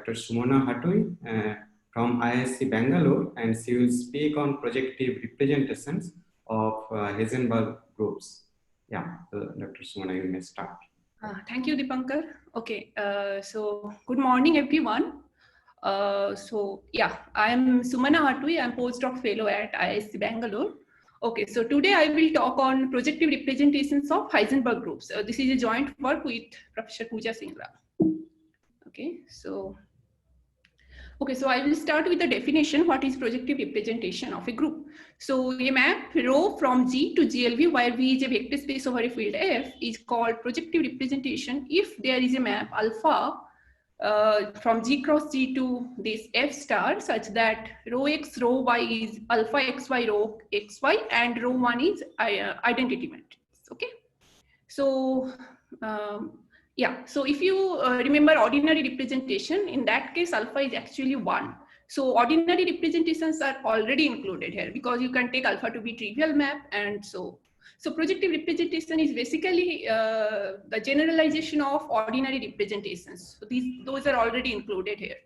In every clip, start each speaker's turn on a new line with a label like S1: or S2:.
S1: Dr. Sumana Hatui from IISc Bangalore, and she will speak on projective representations of Heisenberg groups. Yeah, Dr. Sumana, you may start.
S2: Thank you, Dipankar. Okay, so good morning, everyone. I am Sumana Hatui. I'm postdoc fellow at IISc Bangalore. Okay, so today I will talk on projective representations of Heisenberg groups. This is a joint work with Professor Pooja Singla. Okay, so I will start with the definition. What is projective representation of a group? So a map rho from G to GLV, where V is a vector space over a field F, is called projective representation if there is a map alpha from G cross G to this F star such that rho X, rho Y is alpha XY, rho XY, and rho 1 is identity matrix. Okay. So so if you remember ordinary representation, in that case alpha is actually 1. So ordinary representations are already included here because you can take alpha to be trivial map, and so projective representation is basically the generalization of ordinary representations. So those are already included here.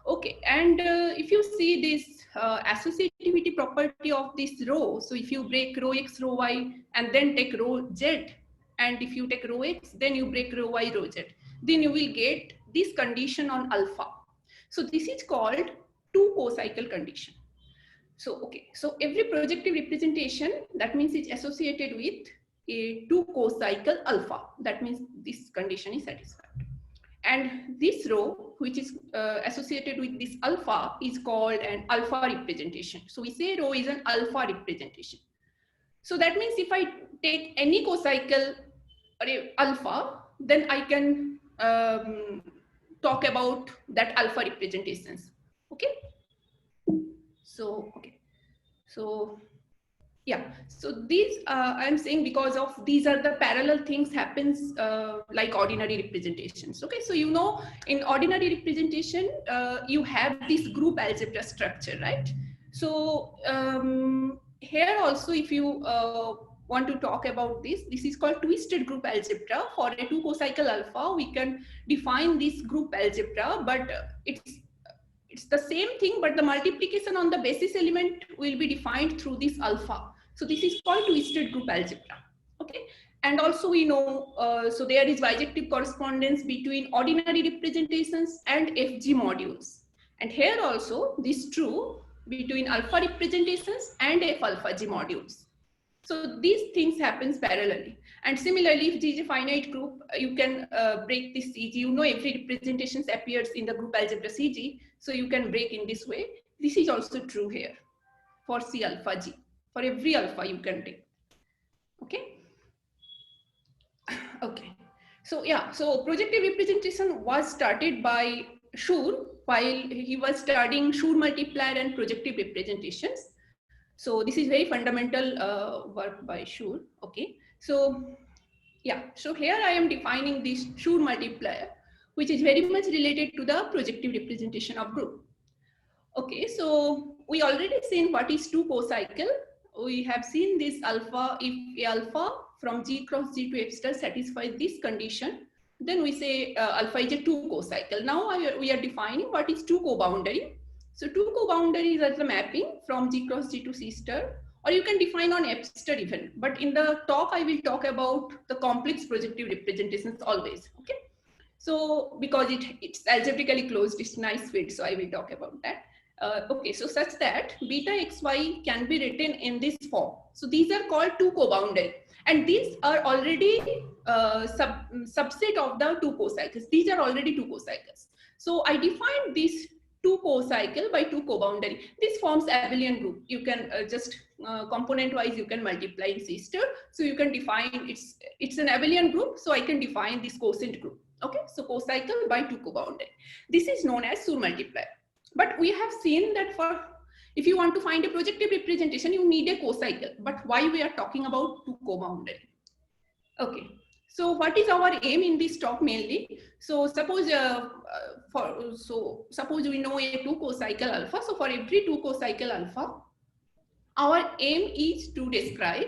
S2: Okay, and if you see this associativity property of this rho, so if you break rho X, rho Y, and then take rho Z, and if you take rho X, then you break rho Y, rho Z, then you will get this condition on alpha. So this is called two co-cycle condition. So, okay, so every projective representation, that means it's associated with a two co-cycle alpha. That means this condition is satisfied. And this rho, which is associated with this alpha, is called an alpha representation. So we say rho is an alpha representation. So that means if I take any co-cycle alpha, then I can talk about that alpha representations. Okay. So, okay. So, yeah. So these I'm saying because of these are the parallel things happens like ordinary representations. Okay. So, you know, in ordinary representation, you have this group algebra structure, right? So, here also, if you want to talk about this is called twisted group algebra. For a two co-cycle alpha, we can define this group algebra, but it's the same thing, but the multiplication on the basis element will be defined through this alpha. So this is called twisted group algebra. Okay, and also we know so there is bijective correspondence between ordinary representations and FG modules, and here also this is true between alpha representations and F alpha G modules. So these things happens parallelly. And similarly, if G is a finite group, you can break this CG. You know, every representation appears in the group algebra CG. So you can break in this way. This is also true here for C alpha G. For every alpha you can take. Okay. Okay. So yeah, so projective representation was started by Schur while he was studying Schur multiplier and projective representations. So this is very fundamental work by Schur. Okay. So yeah, so here I am defining this Schur multiplier, which is very much related to the projective representation of group. Okay, so we already seen what is two co-cycle. We have seen this alpha, if alpha from G cross G to F star satisfies this condition, then we say alpha is a two co-cycle. Now we are defining what is two co-boundary. So two co-boundaries are the mapping from G cross G to C star, or you can define on F star even. But in the talk, I will talk about the complex projective representations always. Okay. So because it's algebraically closed, it's nice fit. So I will talk about that. Okay, so such that beta xy can be written in this form. So these are called two co-boundary, and these are already subset of the two co-cycles. These are already two co-cycles. So I defined this two co-cycle by two co-boundary. This forms abelian group. You can just component wise you can multiply in C star. So you can define it's an abelian group. So I can define this quotient group. Okay, so co-cycle by two co-boundary. This is known as Schur multiplier. But we have seen that if you want to find a projective representation, you need a co-cycle. But why we are talking about two co-boundary? Okay. So what is our aim in this talk mainly? So suppose suppose we know a two co-cycle alpha. So for every two co-cycle alpha, our aim is to describe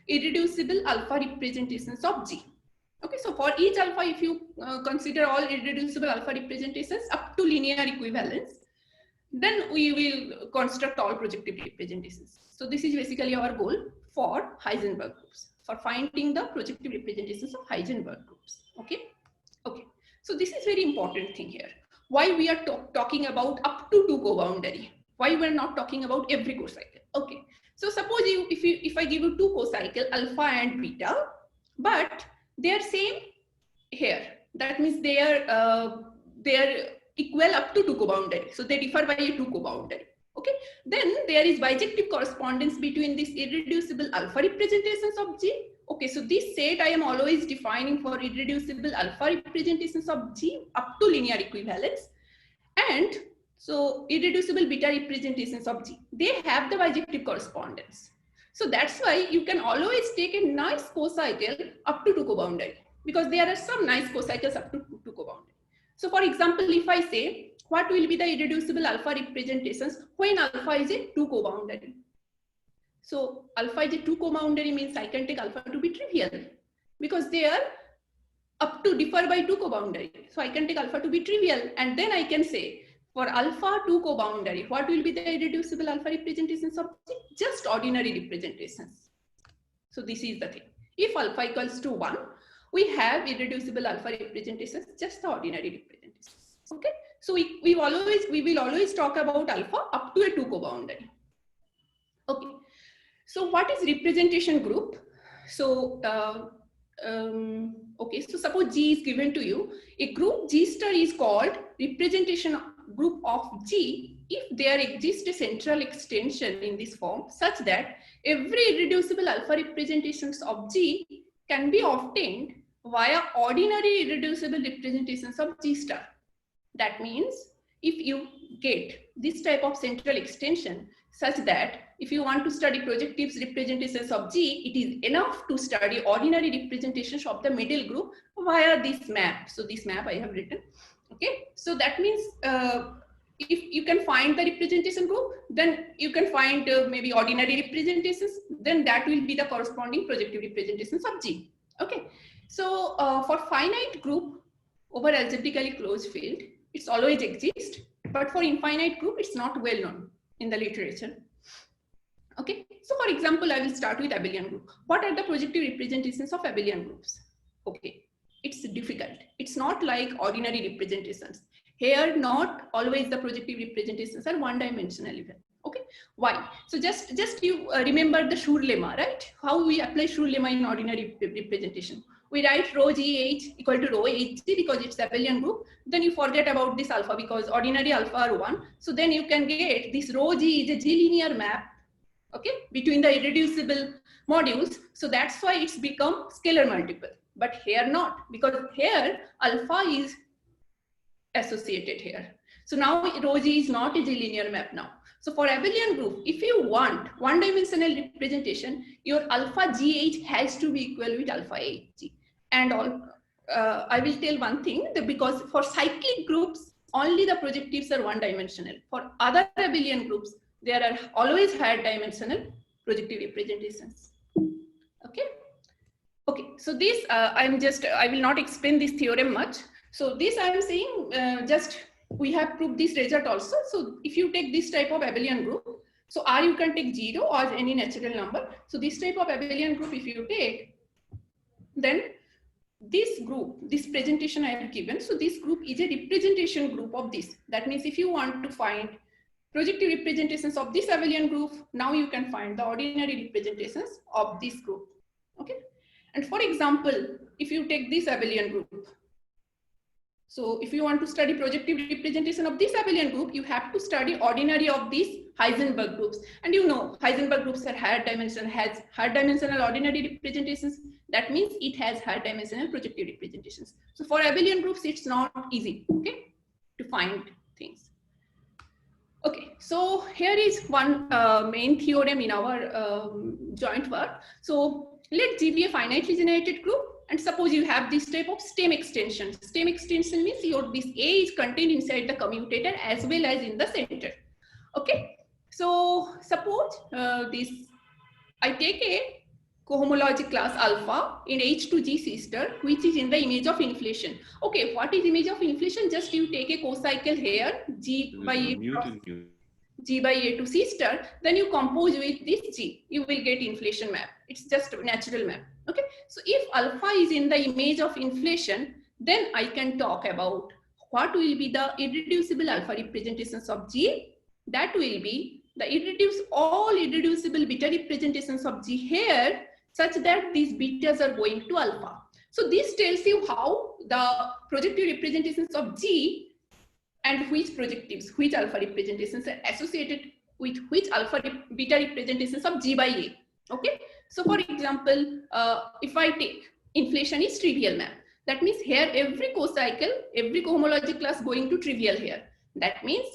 S2: irreducible alpha representations of G. Okay, so for each alpha, if you consider all irreducible alpha representations up to linear equivalence, then we will construct all projective representations. So this is basically our goal for Heisenberg groups, for finding the projective representations of Heisenberg groups. Okay, okay. So this is very important thing here. Why we are talking about up to 2 co-boundary? Why we are not talking about every co-cycle? Okay. So suppose if I give you 2 co-cycle alpha and beta, but they are same here. That means they are equal up to 2 co-boundary. So they differ by a 2 co-boundary. Okay. Then there is bijective correspondence between these irreducible alpha representations of G. Okay. So this set I am always defining for irreducible alpha representations of G up to linear equivalence, and so irreducible beta representations of G, they have the bijective correspondence. So that's why you can always take a nice co-cycle up to 2 co-boundary, because there are some nice co-cycles up to 2 co-boundary. So for example, if I say what will be the irreducible alpha representations when alpha is a 2 co-boundary? So alpha is a 2 co-boundary means I can take alpha to be trivial, because they are up to differ by 2 co-boundary. So I can take alpha to be trivial, and then I can say for alpha 2 co-boundary, what will be the irreducible alpha representations of G? Just ordinary representations. So this is the thing. If alpha equals to 1, we have irreducible alpha representations, just the ordinary representations. Okay. So we will always talk about alpha up to a 2 co-boundary. Okay. So what is representation group? So okay, so suppose G is given to you. A group G star is called representation group of G if there exists a central extension in this form such that every irreducible alpha representations of G can be obtained via ordinary irreducible representations of G star. That means if you get this type of central extension such that if you want to study projectives representations of G, it is enough to study ordinary representations of the middle group via this map. So this map I have written. Okay, so that means if you can find the representation group, then you can find maybe ordinary representations, then that will be the corresponding projective representations of G. Okay, so for finite group over algebraically closed field, it's always exist, but for infinite group, it's not well known in the literature. Okay, so for example, I will start with abelian group. What are the projective representations of abelian groups? Okay, it's difficult. It's not like ordinary representations. Here, not always the projective representations are one-dimensional even. Okay, why? So just you remember the Schur lemma, right? How we apply Schur lemma in ordinary representation. We write rho GH equal to rho HG because it's abelian group. Then you forget about this alpha because ordinary alpha are 1. So then you can get this rho G is a G-linear map, okay, between the irreducible modules. So that's why it's become scalar multiple. But here not, because here alpha is associated here. So now rho G is not a G-linear map now. So for abelian group, if you want one-dimensional representation, your alpha GH has to be equal with alpha HG. And all, I will tell one thing, that because for cyclic groups, only the projectives are one-dimensional. For other abelian groups, there are always higher dimensional projective representations. Okay. Okay. So this, I will not explain this theorem much. So this I am saying just we have proved this result also. So if you take this type of abelian group, so R you can take 0 or any natural number. So this type of abelian group, if you take, then this group, this presentation I have given, so this group is a representation group of this. That means if you want to find projective representations of this abelian group, now you can find the ordinary representations of this group. Okay. And for example, if you take this abelian group, so if you want to study projective representation of this abelian group, you have to study ordinary of these Heisenberg groups. And you know, Heisenberg groups are higher dimensional, has higher dimensional ordinary representations. That means it has higher dimensional projective representations. So for abelian groups, it's not easy, okay, to find things. Okay, so here is one main theorem in our joint work. So let G be a finitely generated group. And suppose you have this type of stem extension. Stem extension means this A is contained inside the commutator as well as in the center. Okay. So suppose I take a cohomology class alpha in H2G sister, which is in the image of inflation. Okay, what is image of inflation? Just you take a co-cycle here, G by A cross G by A2 sister, then you compose with this G, you will get inflation map. It's just a natural map. Okay, so if alpha is in the image of inflation, then I can talk about what will be the irreducible alpha representations of G. That will be the all irreducible beta representations of G here, such that these betas are going to alpha. So this tells you how the projective representations of G and which projectives, which alpha representations are associated with which alpha beta representations of G by A. Okay, so for example, if I take inflation is trivial map, that means here every co-cycle, every cohomology class going to trivial here. That means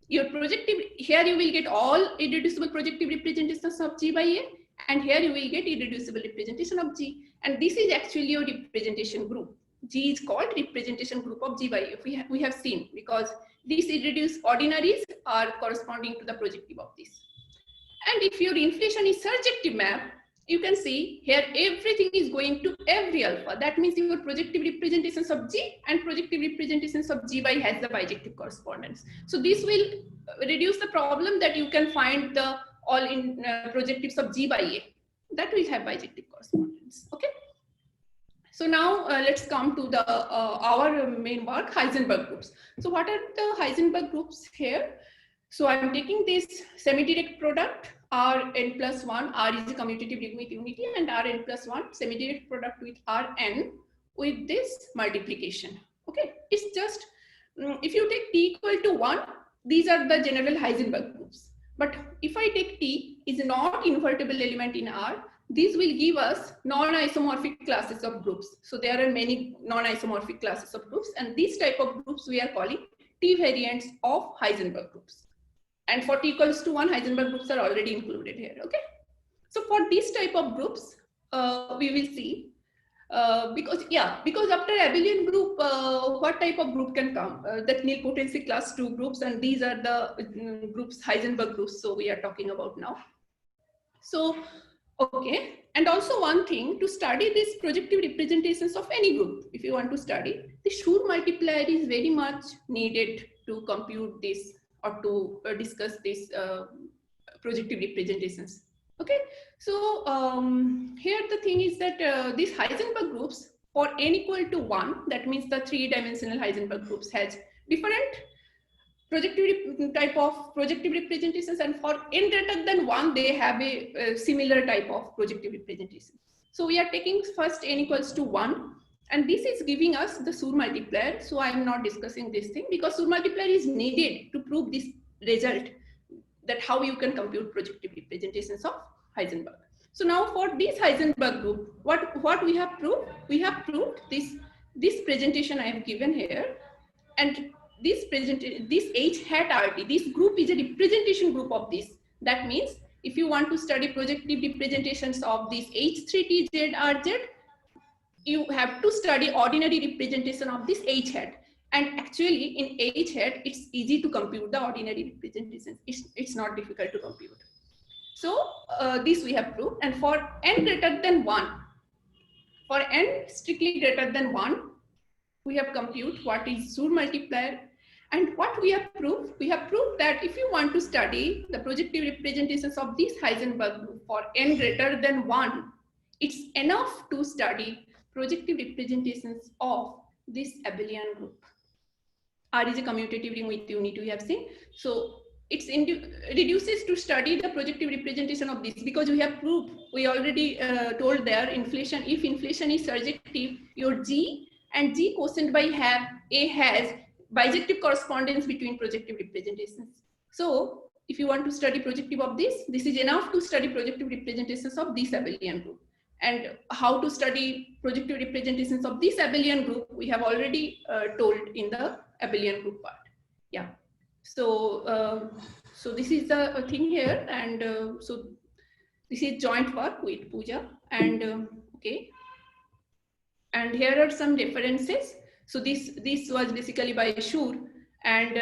S2: your projective, here you will get all irreducible projective representations of G by A, and here you will get irreducible representation of G, and this is actually your representation group. G is called representation group of G by A. We have seen, because these irreduced ordinaries are corresponding to the projective of this. And if your inflation is surjective map, you can see here everything is going to every alpha. That means your projective representations of G and projective representations of G by has the bijective correspondence. So this will reduce the problem that you can find the all in projectives of G by A that will have bijective correspondence. Okay. So now let's come to the our main work, Heisenberg groups. So what are the Heisenberg groups here? So I'm taking this semi-direct product Rn plus 1, R is a commutative ring with unity, and Rn plus 1 semi-direct product with Rn with this multiplication. Okay, it's just if you take t equal to 1, these are the general Heisenberg groups. But if I take t is a not invertible element in R, these will give us non-isomorphic classes of groups. So there are many non-isomorphic classes of groups, and these type of groups we are calling T variants of Heisenberg groups. And for t equals to 1, Heisenberg groups are already included here. Okay. So for this type of groups, we will see because after abelian group, what type of group can come? That nilpotency class 2 groups, and these are the groups Heisenberg groups. So we are talking about now. So okay, and also one thing, to study these projective representations of any group, if you want to study, the Schur multiplier is very much needed to compute this or to discuss these projective representations. Okay, so here the thing is that these Heisenberg groups for n equal to 1, that means the 3-dimensional Heisenberg groups has different projective type of projective representations, and for n greater than 1 they have a similar type of projective representation. So we are taking first n equals to 1, and this is giving us the Schur multiplier. So I am not discussing this thing because Schur multiplier is needed to prove this result, that how you can compute projective representations of Heisenberg. So now for this Heisenberg group, what we have proved? We have proved this presentation I have given here, and this H hat RT, this group is a representation group of this. That means if you want to study projective representations of this H3TZ RZ, you have to study ordinary representation of this H hat. And actually in H hat, it's easy to compute the ordinary representations. It's not difficult to compute. So this we have proved. And for n greater than 1, for n strictly greater than 1, we have computed what is Schur multiplier. And what we have proved? We have proved that if you want to study the projective representations of this Heisenberg group for n greater than 1, it's enough to study projective representations of this abelian group. R is a commutative ring with unity, we have seen. So it reduces to study the projective representation of this, because we have proved, we already told there, inflation, if inflation is surjective, your G and G quotient by A has bijective correspondence between projective representations. So if you want to study projective of this is enough to study projective representations of this abelian group. And how to study projective representations of this abelian group, we have already told in the abelian group part. Yeah. So so this is the thing here, and so this is joint work with Pooja, and okay. And here are some references. So this was basically by Schur, and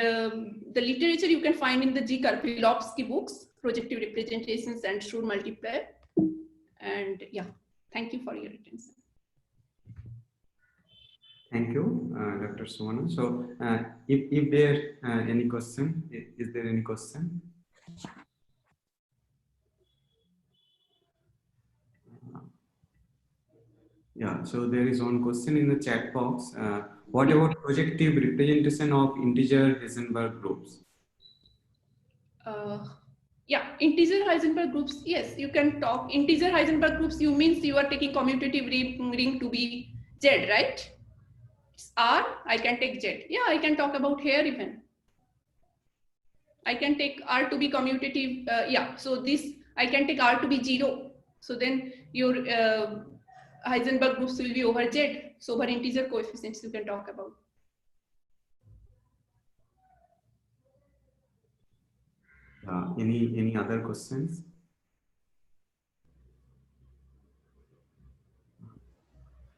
S2: the literature you can find in the G. Karpilovsky books, projective representations and Schur multiplier. And yeah, thank you for your attention.
S1: Thank you, Dr. Sumana. So, if there any question, is there any question? Yeah, so there is one question in the chat box. What about projective representation of integer Heisenberg groups?
S2: Yeah, integer Heisenberg groups. Yes, you can talk integer Heisenberg groups. You means you are taking commutative ring to be Z, right? It's R, I can take Z. Yeah, I can talk about here even. I can take R to be commutative. Yeah, so this, I can take R to be 0. So then your Heisenberg groups will be over Z. So over integer coefficients you can talk about.
S1: Any other questions?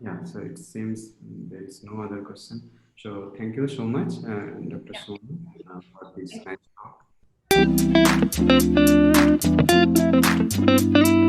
S1: Yeah, so it seems there is no other question. So thank you so much, Dr.
S2: Yeah.
S1: Sumana, for this nice talk.